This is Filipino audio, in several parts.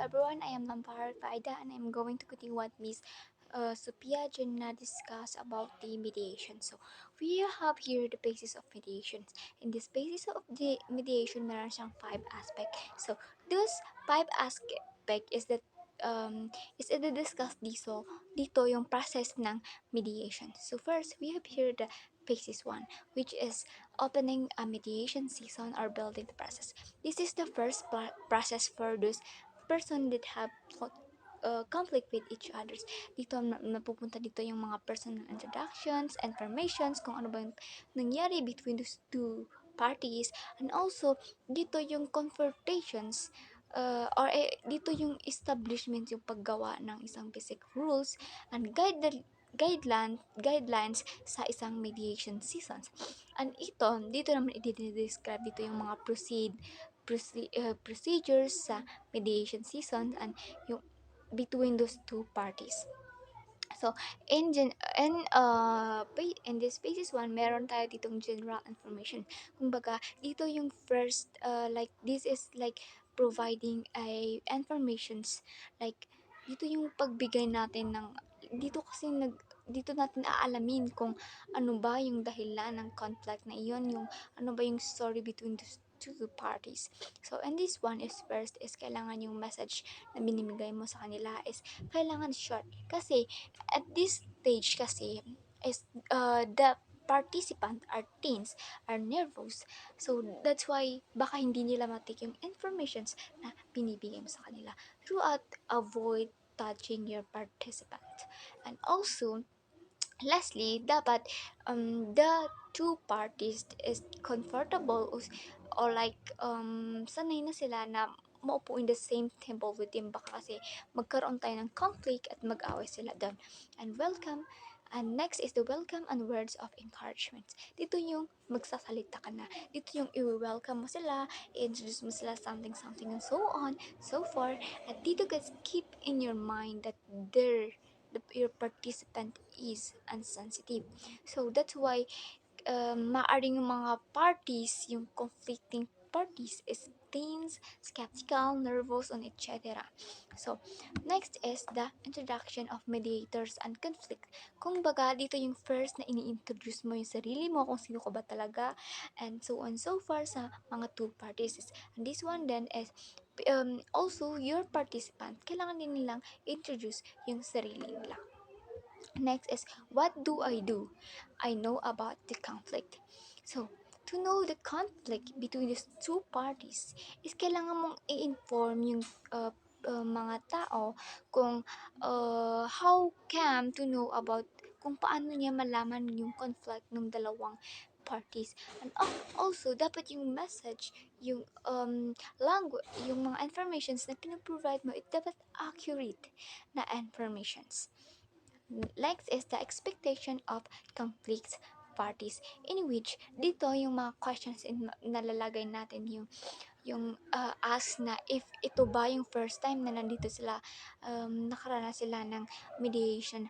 everyone, I am Lampar Faida and I'm going to continue what Miss Sophia Jenna discussed about the mediation. So, we have here the basis of mediation. In this basis of the mediation, meron siyang 5 aspect. So, those 5 aspect is discuss dito yung process ng mediation. So, first, we have here the basis 1, which is opening a mediation season or building the process. This is the first process for those person that have conflict with each others. Dito napupunta dito yung mga personal introductions, informations, kung ano ba yung nangyari between those two parties, and also dito yung confrontations dito yung establishment, yung paggawa ng isang basic rules and guidelines sa isang mediation seasons. And dito naman i-describe dito yung mga procedures sa mediation season and yung between those two parties. So, in this basis 1, meron tayo ditong general information. Kumbaga, dito yung first, this is like providing a informations, like, dito yung pagbigay natin ng, dito natin aalamin kung ano ba yung dahilan ng conflict na iyon, yung ano ba yung story between the two parties. So, and this one is first is kailangan yung message na binibigay mo sa kanila is kailangan short. Kasi, at this stage kasi, is the participant are teens, are nervous. So, that's why baka hindi nila matik yung informations na binibigay mo sa kanila. Throughout, avoid touching your participant. And also, lastly, dapat the two parties is comfortable or like sanay na sila na maupo in the same table with him, baka kasi magkaroon tayo ng conflict at mag-away sila doon. And welcome. And next is the welcome and words of encouragement. Dito yung magsasalita ka na. Dito yung i-welcome mo sila, i-introduce mo sila something and so on, so forth. At dito guys, keep in your mind that your participant is insensitive. So that's why maaring yung mga parties, yung conflicting parties is tense, skeptical, nervous, and etc. So, next is the introduction of mediators and conflict. Kung baga, dito yung first na ini-introduce mo yung sarili mo, kung sino ka ba talaga, and so on so far sa mga two parties. And this one then is also your participant, kailangan din nilang introduce yung sarili nila. Next is, what do? I know about the conflict. So, to know the conflict between these two parties is kailangan mong i-inform yung mga tao kung how come to know about kung paano niya malaman yung conflict ng dalawang parties. And also, dapat yung message, yung language, yung mga informations na pinaprovide mo, it dapat accurate na informations. Next is the expectation of conflict parties, in which dito yung mga questions nalalagay natin yung ask na if ito ba yung first time na nandito sila, nakaranas sila ng mediation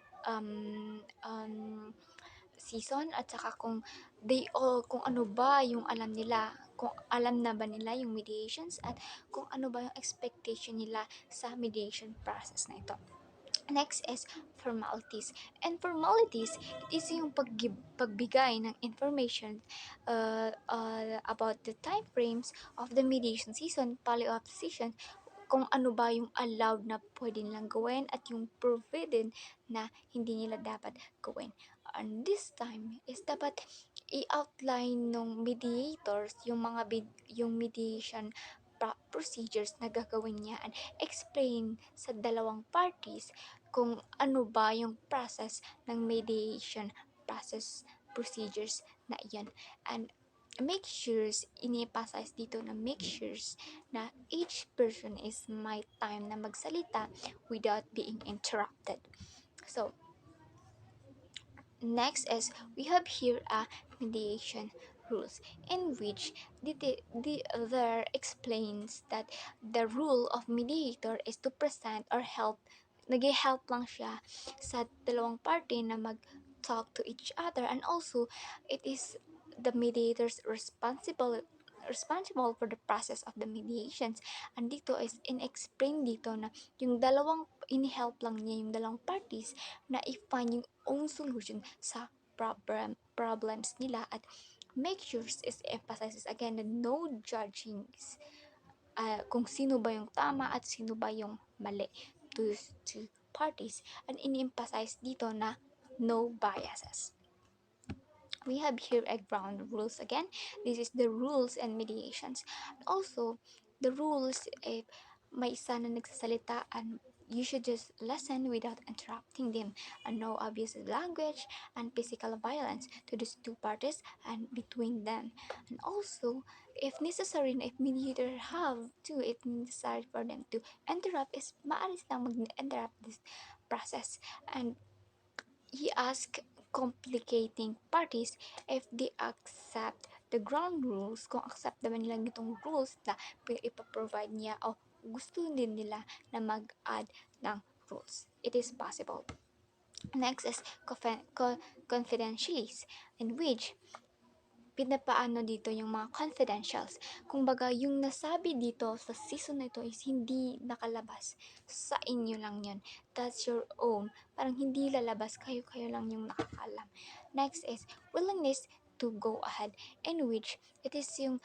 season, at saka kung ano ba yung alam nila, kung alam na ba nila yung mediations, at kung ano ba yung expectation nila sa mediation process na ito. Next is formalities. And formalities, it is yung pagbigay ng information about the time frames of the mediation season, follow-up session, kung ano ba yung allowed na pwede nilang gawin at yung forbidden na hindi nila dapat gawin. And this time is dapat i-outline ng mediators yung mediation procedures na gagawin niya and explain sa dalawang parties kung ano ba yung process ng mediation procedures na iyan. And make sure, ini-emphasize dito na make sure na each person is may time na magsalita without being interrupted. So, next is, we have here a mediation rules, in which there explains that the rule of mediator is to present or help, nag-help lang siya sa dalawang party na mag-talk to each other, and also it is the mediator's responsible for the process of the mediations. And dito is in-explain dito na yung dalawang in-help lang niya yung dalawang parties na i-find yung own solution sa problems nila, at make sure is emphasizes again na no judging kung sino ba yung tama at sino ba yung mali to parties, and in-emphasize dito na no biases. We have here a ground rules again. This is the rules and mediations. Also, the rules, if may isa na nagsasalita, and you should just listen without interrupting them, and no abusive language and physical violence to these two parties and between them. And also, if necessary na if mediator have to, if necessary for them to interrupt, is maaari silang mag-interrupt this process. And he asked complicating parties if they accept the ground rules, kung accept naman nila itong rules na ipaprovide niya, o gusto din nila na mag-add ng rules. It is possible. Next is confidentialities, in which pinapaano dito yung mga confidentials. Kung baga, yung nasabi dito sa season na ito is hindi nakalabas. Sa inyo lang yun. That's your own. Parang hindi lalabas. Kayo lang yung nakakalam. Next is willingness to go ahead, in which it is yung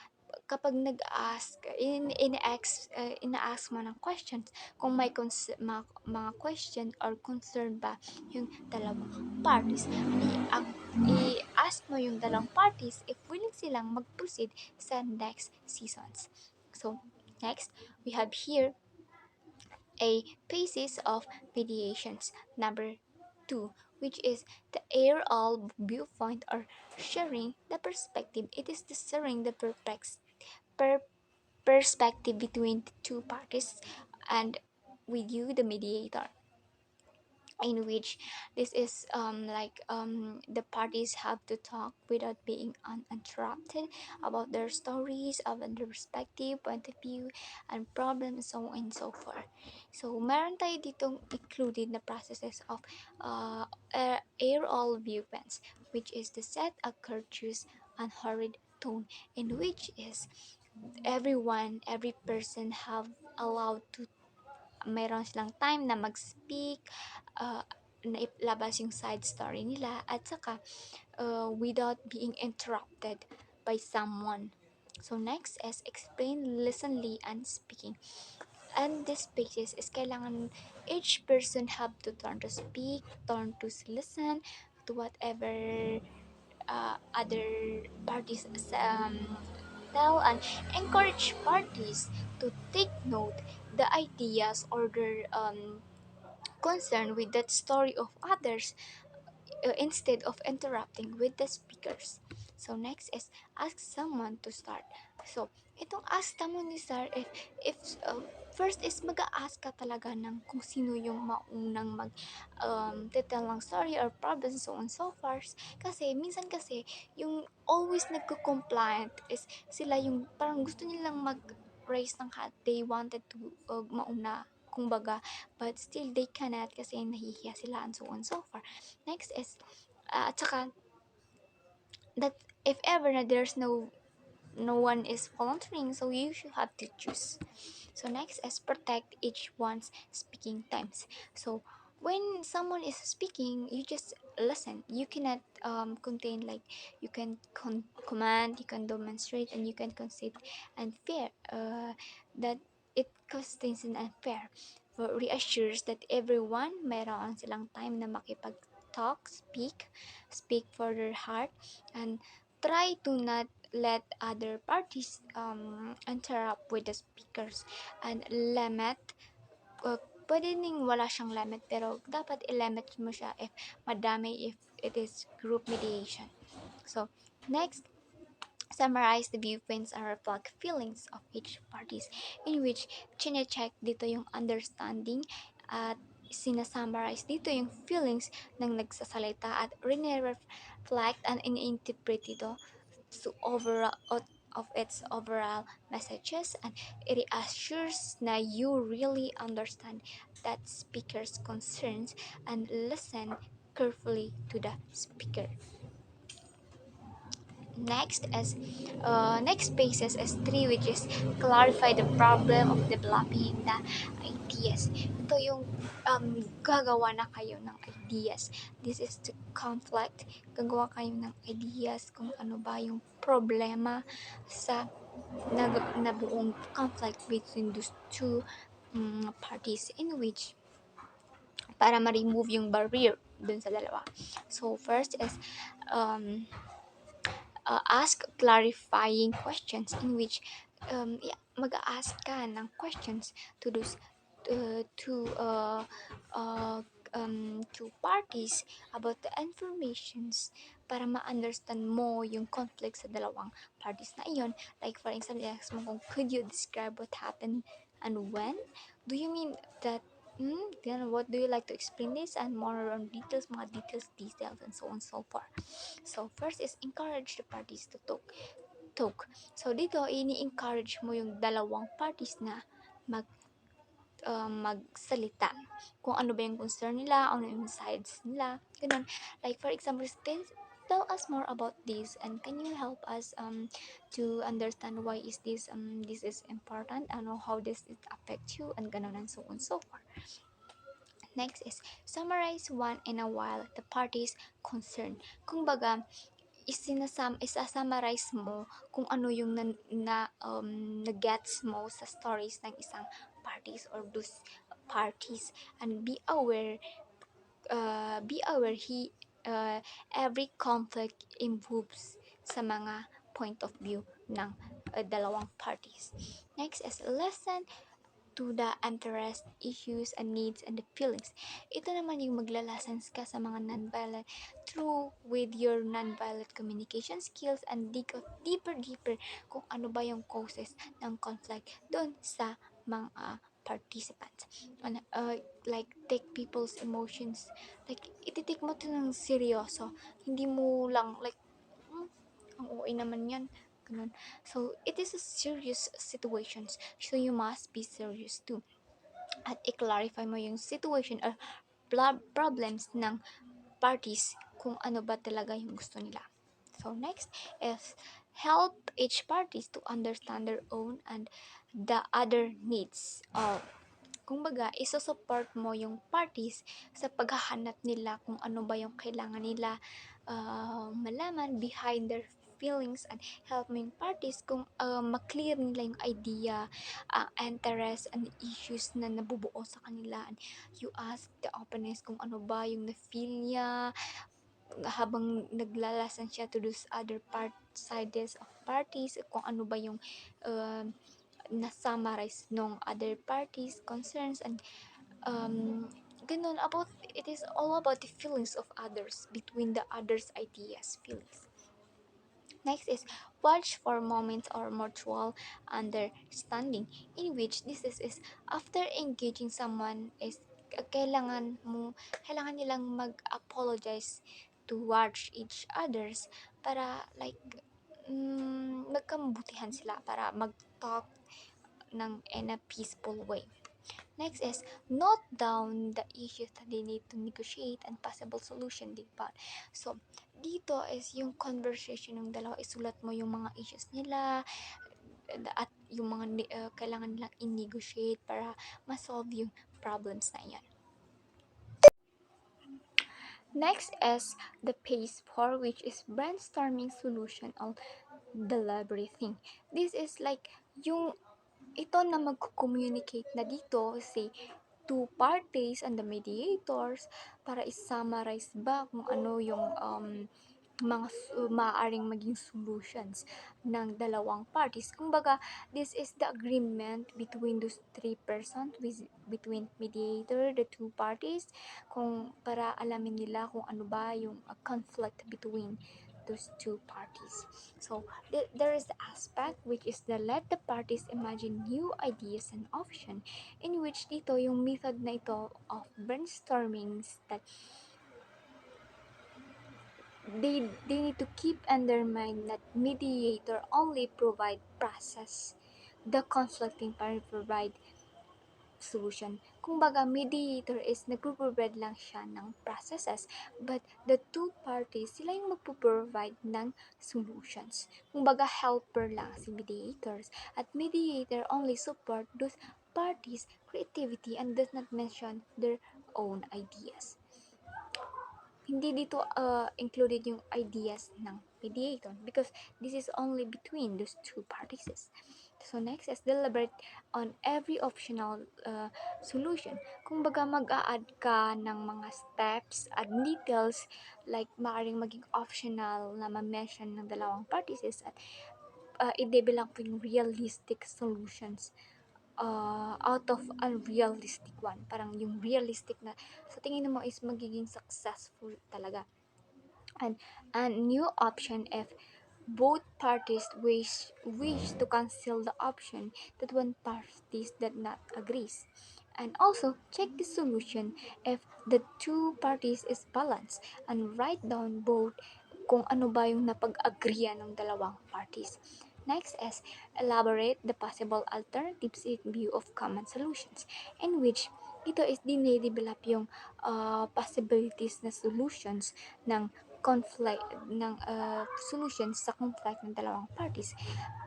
kapag nag-ask, ina-ask mo ng questions, kung may mga question or concern ba yung dalawang parties, i-ask mo yung dalawang parties if willing silang mag-proceed sa next seasons. So, next, we have here a basis of mediations. Number 2, which is the all viewpoint or sharing the perspective. It is the sharing the perspective between the two parties and with you, the mediator, in which this is the parties have to talk without being uninterrupted about their stories of their respective point of view and problems, so on and so forth. So meron tayo ditong included na processes of air all viewpoints, which is the set of courteous and hurried tone, in which is every person have allowed to, mayroon silang time na mag-speak, na ilabas yung side story nila, at saka without being interrupted by someone. So next is explain, listenly, and speaking. And this spaces is kailangan each person have to turn to speak, turn to listen to whatever other parties tell, and encourage parties to take note the ideas or their concern with that story of others, instead of interrupting with the speakers. So next is ask someone to start. So itong ask someone to start, if first is mag-a-ask ka talaga ng kung sino yung maunang mag tell ng story or problems, so on so forth. Kasi minsan kasi yung always nagko-compliant is sila yung parang gusto nilang mag-raise ng hand, they wanted to mauna kumbaga, but still they cannot kasi nahihiya sila and so on so forth. Next is at saka that if ever na there's no one is volunteering, so you should have to choose. So next is protect each one's speaking times. So when someone is speaking, you just listen. You cannot contain, like you can command, you can demonstrate, and you can concede unfair. That it contains an unfair. Reassures that everyone mayroon silang time na makipag-talk, speak for their heart, and try to not let other parties interrupt with the speakers, and limit, pwede ning wala siyang limit, pero dapat i-limit mo siya if madami, if it is group mediation. So next, summarize the viewpoints and reflect feelings of each parties, in which chine-check dito yung understanding at sinasummarize dito yung feelings ng nagsasalita, at reflect and in-interpret dito to overall of its overall messages, and it assures na you really understand that speaker's concerns and listen carefully to the speaker. Next phases is three, which is clarify the problem of developing the ideas. Ito yung gagawa na kayo ng ideas. This is the conflict. Gagawa kayo ng ideas kung ano ba yung problema sa nabuong conflict between those two parties, in which para ma-remove yung barrier dun sa dalawa. So first is um, ask clarifying questions, in which mag-ask ka ng questions to those uh, two parties about the informations para ma-understand mo yung conflict sa dalawang parties na iyon. Like for example, ask mo kung could you describe what happened and when? Do you mean that then what do you like to explain this and more on details, mga details, and so on and so forth. So, first is encourage the parties to talk. So, dito, ini-encourage mo yung dalawang parties na magsalita. Kung ano ba yung concern nila, ano yung sides nila, ganun. Like, for example, tell us more about this, and can you help us to understand why is this is important, and how this it affect you, and ganun, and so on and so forth. Next is summarize one in a while the parties concerned. Kung baga, isa-summarize mo kung ano yung na-gets mo sa stories ng isang parties or those parties, and be aware every conflict involves sa mga point of view ng dalawang parties. Next is listen to the interest, issues, and needs, and the feelings. Ito naman yung maglalasans ka sa mga nonviolent through with your nonviolent communication skills, and dig deeper kung ano ba yung causes ng conflict doon sa mga participants. And, like, take people's emotions. Like, ititik mo to ng seryoso. Hindi mo lang, like, ang OA naman yan. Ganun. So, it is a serious situations. So, you must be serious too. At i-clarify mo yung situation or problems ng parties kung ano ba talaga yung gusto nila. So, next is help each parties to understand their own and the other needs. Kumbaga, iso-support mo yung parties sa paghahanap nila kung ano ba yung kailangan nila malaman behind their feelings, and help mo yung parties kung ma-clear nila yung idea, interest, and issues na nabubuo sa kanila. And you ask the openness kung ano ba yung na-feel niya habang naglalasan siya to those other sides of parties, kung ano ba yung na-summarize ng other parties concerns, and ganun, about it is all about the feelings of others, between the others ideas, feelings. Next is watch for moments or mutual understanding, in which is after engaging someone is kailangan nilang mag-apologize towards each others para like magkamabutihan sila, para mag-talk in a peaceful way. Next is note down the issues that they need to negotiate and possible solution they found. So, dito is yung conversation ng dalawa, isulat mo yung mga issues nila at yung mga kailangan nilang i-negotiate para ma-solve yung problems na yan. Next is the phase 4, which is brainstorming solution on deliberating. This is like yung ito na mag-communicate na dito si two parties and the mediators para i-summarize ba kung ano yung mga maaaring maging solutions ng dalawang parties. Kumbaga, this is the agreement between those three persons, between mediator, the two parties, kung para alamin nila kung ano ba yung conflict between those two parties. So, there is the aspect which is the let the parties imagine new ideas and option, in which dito yung method na ito of brainstorming that they need to keep in their mind that mediator only provide process, the conflicting party provide solution. Kumbaga, mediator is nagpo-provide lang siya ng processes, but the two parties, sila yung magpo-provide ng solutions. Kumbaga, helper lang si mediators. At mediator only support those parties' creativity and does not mention their own ideas. Hindi dito included yung ideas ng mediator because this is only between those two parties. So next is deliberate on every optional solution. Kung baga mag-a-add ka ng mga steps at details like maaaring maging optional na ma-mention ng dalawang parties at i-develop yung realistic solutions out of unrealistic one. Parang yung realistic na sa tingin mo is magiging successful talaga. And a new option if both parties wish to cancel the option that one party did not agrees. And also check the solution if the two parties is balanced and write down both kung ano ba yung napag-agreean ng dalawang parties. Next is elaborate the possible alternatives in view of common solutions, in which ito is dinidevelop yung possibilities na solutions ng conflict ng solutions sa conflict ng dalawang parties.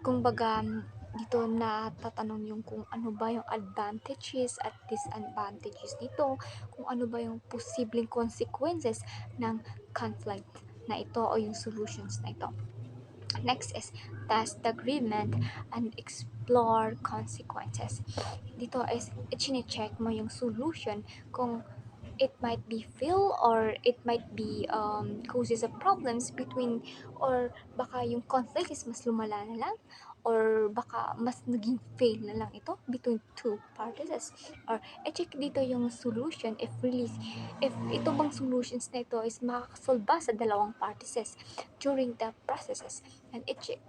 Kung baga dito natatanong yung kung ano ba yung advantages at disadvantages dito, kung ano ba yung posibleng consequences ng conflict na ito o yung solutions na ito. Next is test the agreement and explore consequences. Dito is i-check mo yung solution kung it might be fail or it might be causes of problems between or baka yung conflict is mas lumala na lang or baka mas naging fail na lang ito between two parties or i-check dito yung solution if ito bang solutions na ito is makakasolba sa dalawang parties during the processes and i-check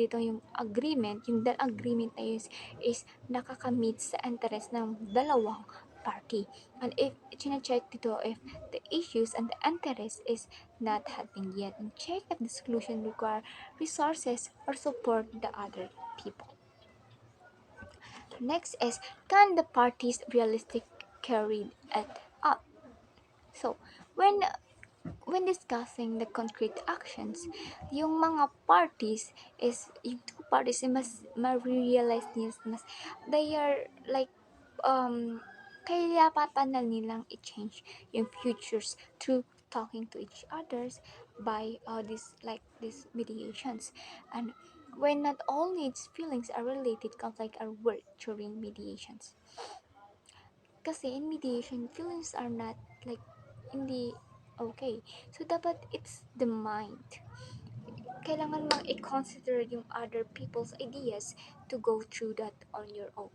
dito yung agreement agreement na is nakakamit sa interest ng dalawang party. And if check dito if the issues and the interest is not happening yet, and check if the solution require resources or support the other people. Next is can the parties realistic carry it up? So when discussing the concrete actions, yung mga parties is yung two parties mas ma-realize niya mas they are like kaya na nilang i-change yung futures through talking to each others by this mediations. And when not all needs feelings are related conflict are worked during mediations. Kasi in mediation feelings are not like hindi okay. So dapat it's the mind. Kailangan mang i-consider yung other people's ideas to go through that on your own.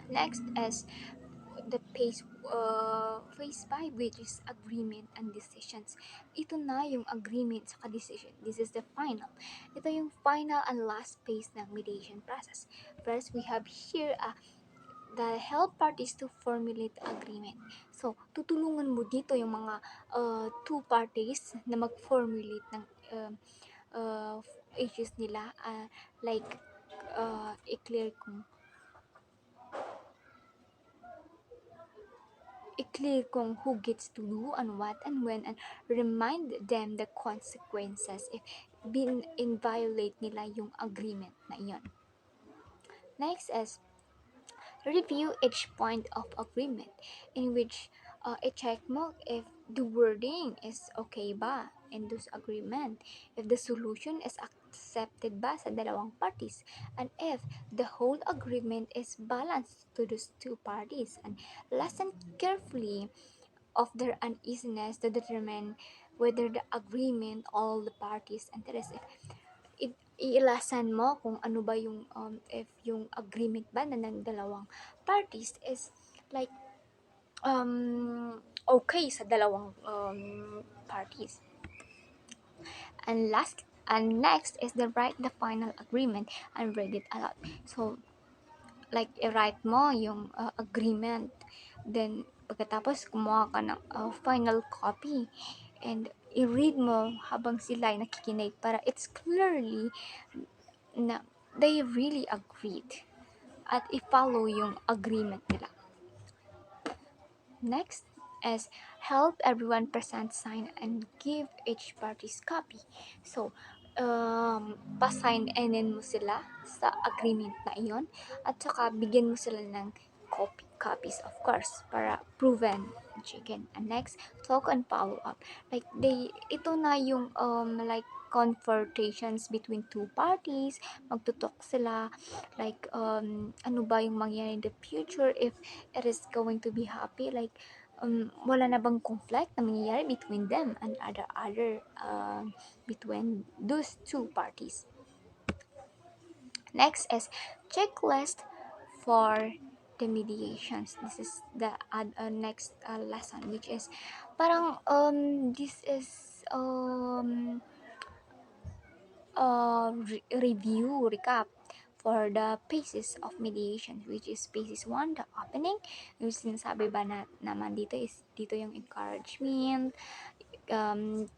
Next is the phase 5 which is agreement and decisions. Ito na yung agreement sa decision. This is the final. Ito yung final and last phase ng mediation process. First, we have here the help parties to formulate agreement. So, tutulungan mo dito yung mga two parties na mag-formulate ng issues nila like i-clear kung who gets to do and what and when and remind them the consequences if violate nila yung agreement na iyon. Next is review each point of agreement in which i-check mo if the wording is okay ba in this agreement, if the solution is accepted ba sa dalawang parties, and if the whole agreement is balanced to those two parties, and listen carefully of their uneasiness to determine whether the agreement all the parties interested iilasan mo kung ano ba yung if yung agreement ba na ng dalawang parties is like okay sa dalawang parties. And next is write the final agreement and read it aloud. So like i-write mo yung agreement, then pagkatapos kumuha ka ng final copy and i-read mo habang sila ay nakikinig para it's clearly na they really agreed at i-follow yung agreement nila. Next is help everyone present, sign, and give each party's copy. So, pa-sign mo sila sa agreement na iyon at saka bigyan mo sila ng copies of course para proven chicken. And next, talk and follow up. Like ito na yung like confrontations between two parties, magtutok sila like ano ba yung mangyayari in the future, if it is going to be happy, like wala na bang conflict na mangyayari between them and other between those two parties. Next is checklist for the mediations. This is the next lesson, which is parang this is recap for the phases of mediation, which is phases 1, the opening. Yung sinasabi ba naman dito is dito yung encouragement,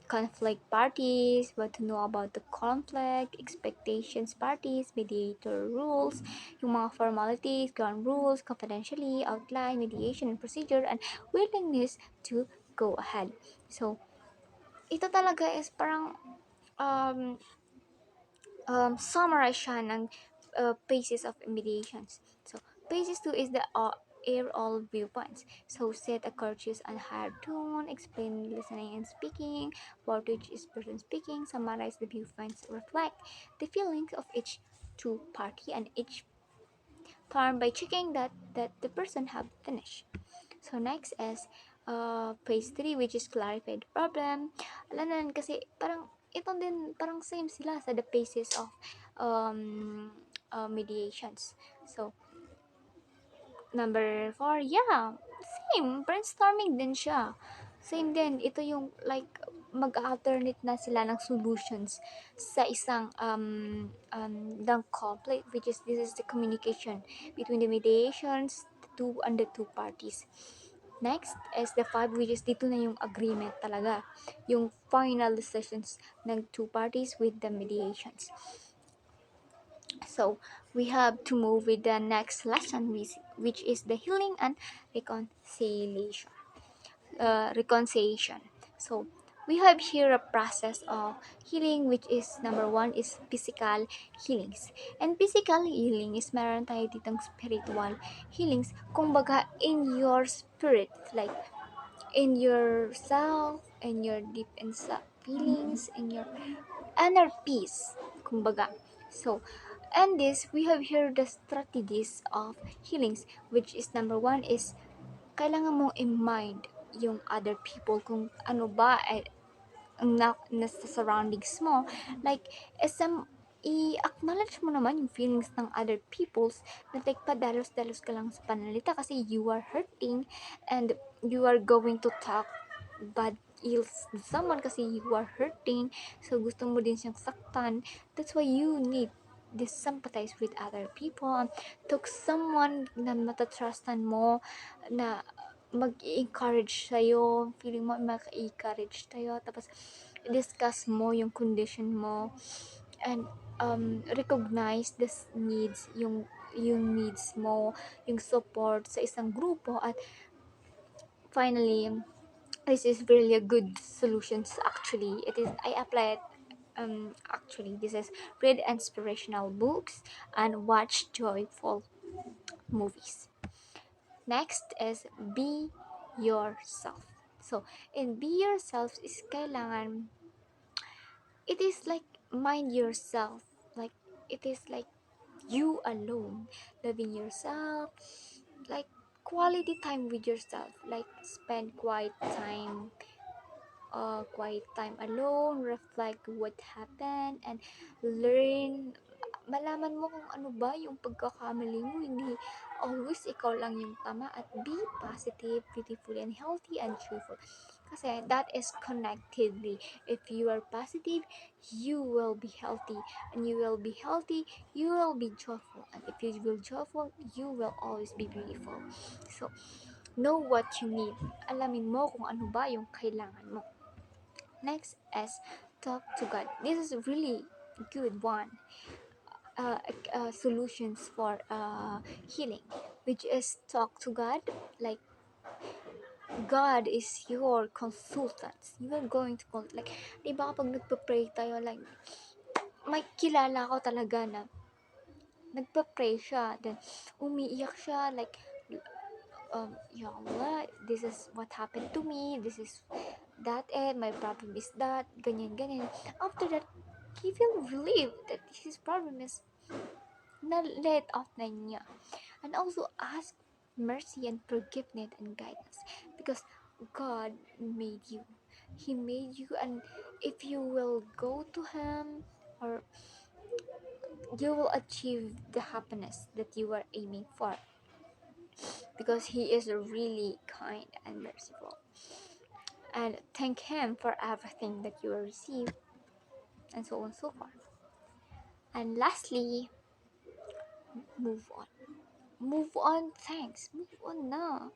conflict parties, what to know about the conflict, expectations parties, mediator rules, yung mga formalities, ground rules, confidentially, outline, mediation and procedure, and willingness to go ahead. So, ito talaga is parang summarize siya ng phases of mediations. So, phases 2 is the air all viewpoints. So, set a courteous and hard tone, explain listening and speaking, what each is person speaking, summarize the viewpoints, reflect the feelings of each two party and each term by checking that the person have finished. So, next is phase 3, which is clarify the problem. Alam na kasi parang ito din, parang same sila sa the phases of mediations. So, number 4, yeah, same, brainstorming din siya. Same din, ito yung like mag-alternate na sila ng solutions sa isang ng conflict, which is this is the communication between the mediations, the two parties. Next is the 5, which is dito na yung agreement talaga, yung final decisions ng two parties with the mediations. So, we have to move with the next lesson, which is the healing and reconciliation. So, we have here a process of healing, which is number 1 is physical healings. And physical healing is meron tayo ditong spiritual healings. Kumbaga, in your spirit, like in yourself, in your deep inside feelings, in your inner peace. Kumbaga. So, and this, we have here the strategies of healings, which is number 1 is kailangan mong i-mind yung other people kung ano ba nasa surroundings mo. Like, i-acknowledge mo naman yung feelings ng other peoples, na like padalos-dalos ka lang sa panalita kasi you are hurting and you are going to talk bad ills to someone kasi you are hurting, so gusto mo din siyang saktan. That's why you need this sympathize with other people. Talk someone na matatrustan mo, na mag-encourage sa'yo, feeling mo maka-encourage sa'yo, tapos discuss mo yung condition mo, and recognize this needs, yung needs mo, yung support sa isang grupo, at finally, this is really a good solutions. Actually, it is, I apply it. Actually, this is read inspirational books and watch joyful movies. Next is be yourself. So, in be yourself is kailangan, it is like mind yourself. Like, it is like you alone, loving yourself, like quality time with yourself, like spend quiet time alone, reflect what happened, and learn, malaman mo kung ano ba yung pagkakamali mo, hindi always ikaw lang yung tama, at be positive, beautiful, and healthy, and joyful. Kasi that is connectedly. If you are positive, you will be healthy, and you will be healthy, you will be joyful, and if you will joyful, you will always be beautiful. So, know what you need. Alamin mo kung ano ba yung kailangan mo. Next is talk to God. This is a really good one. solutions for healing, which is talk to God. Like God is your consultant. You are going to like, di ba pag nagpa-pray tayo, like, may kilala ko talaga na nagpa-pray siya, then umiiyak siya, like, yeah, what? This is what happened to me, this is that, and my problem is that, ganyan, ganyan. After that, he feel relieved that his problem is na let off na niya. And also ask mercy and forgiveness and guidance, because God made you. He made you, and if you will go to Him, or you will achieve the happiness that you are aiming for, because He is really kind and merciful. And thank Him for everything that you will receive, and so on and so forth. And lastly, move on. Move on, thanks. Move on na.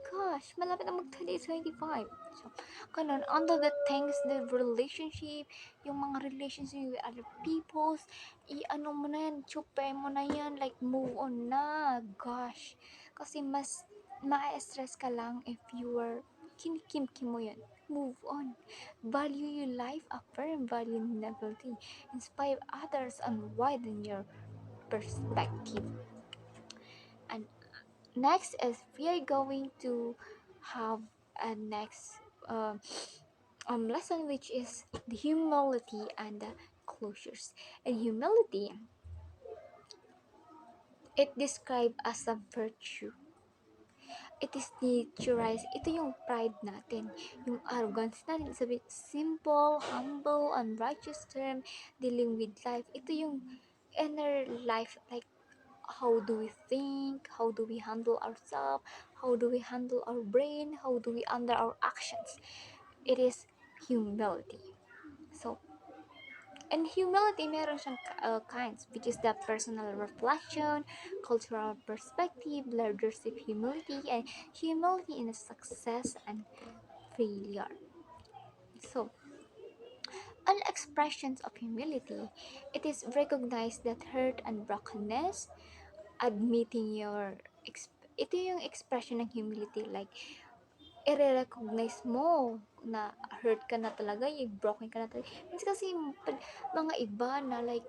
Gosh, malapit na mag-2025. So, ganun, under the things, the relationship, yung mga relationship with other peoples, i-ano mo na yan, chupe mo na yan, like, move on na. Gosh. Kasi mas ma-stress ka lang if you are kinikim-kim mo yan. Move on. Value your life, affirm value novelty, inspire others, and widen your perspective. And next is we are going to have a next lesson, which is the humility and the closures. And humility, it described as a virtue. It is naturalized. Ito yung pride natin, yung arrogance natin. It's a bit simple, humble, and righteous term dealing with life. Ito yung inner life, like how do we think, how do we handle ourselves, how do we handle our brain, how do we handle our actions. It is humility. So, and humility, meron siyang kinds, which is the personal reflection, cultural perspective, leadership humility, and humility in success and failure. So, an expressions of humility, it is recognized that hurt and brokenness, admitting your ito yung expression ng humility, like i-recognize mo na hurt ka na talaga, yung broken ka na talaga. Minsan kasi mga iba na like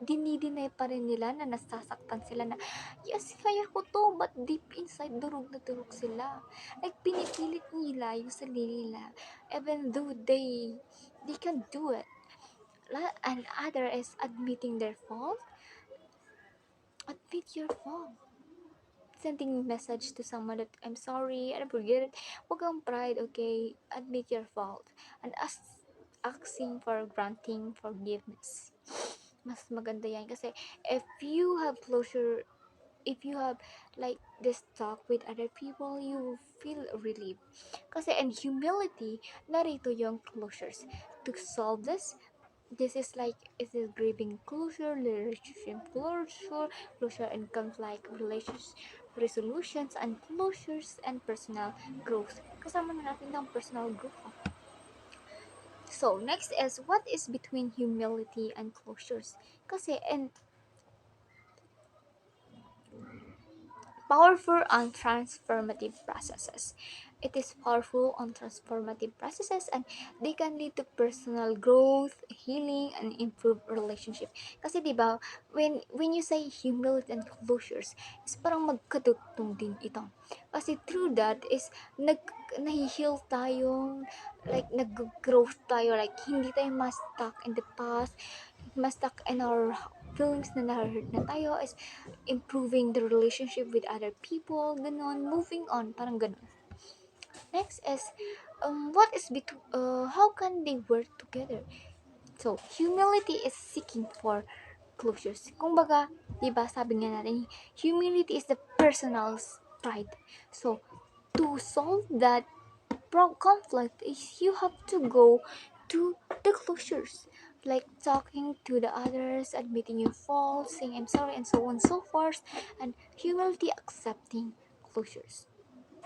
dinidinay pa rin nila na nasasaktan sila na, yes, kaya ko to, but deep inside, durog na durog sila. Like, pinipilit nila yung sarili nila, even though they can do it. And other is admitting their fault. Admit your fault. Sending message to someone that I'm sorry, I forget it. Huwag kang pride, okay? Admit your fault. And asking for granting forgiveness. Mas maganda yan. Kasi if you have closure, if you have like this talk with other people, you feel relief. Kasi in humility, narito yung closures. To solve this is like, it is grieving closure, relationship closure and conflict relations, resolutions and closures, and personal growth. Kasama na natin ng personal growth. So, next is, what is between humility and closures? Kasi, and powerful and transformative processes. It is powerful and transformative processes, and they can lead to personal growth, healing, and improved relationship. Kasi 'di ba, when you say humility and closures, is parang magkadugtong din ito. Kasi through that is nahi-heal tayo, like nag-growth tayo, like hindi tayo mas stuck in the past, mas stuck in our feelings na na-hurt na tayo, is improving the relationship with other people, ganon, moving on, parang ganon. Next is, how can they work together? So, humility is seeking for closures. Kumbaga, diba, sabi nga natin, humility is the personal's pride. So, to solve that conflict is you have to go to the closures, like talking to the others, admitting your faults, saying I'm sorry, and so on and so forth, and humility accepting closures.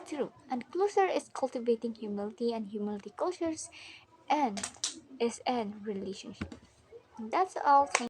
True. And closer is cultivating humility, and humility cultures and is an relationship. That's all. Thank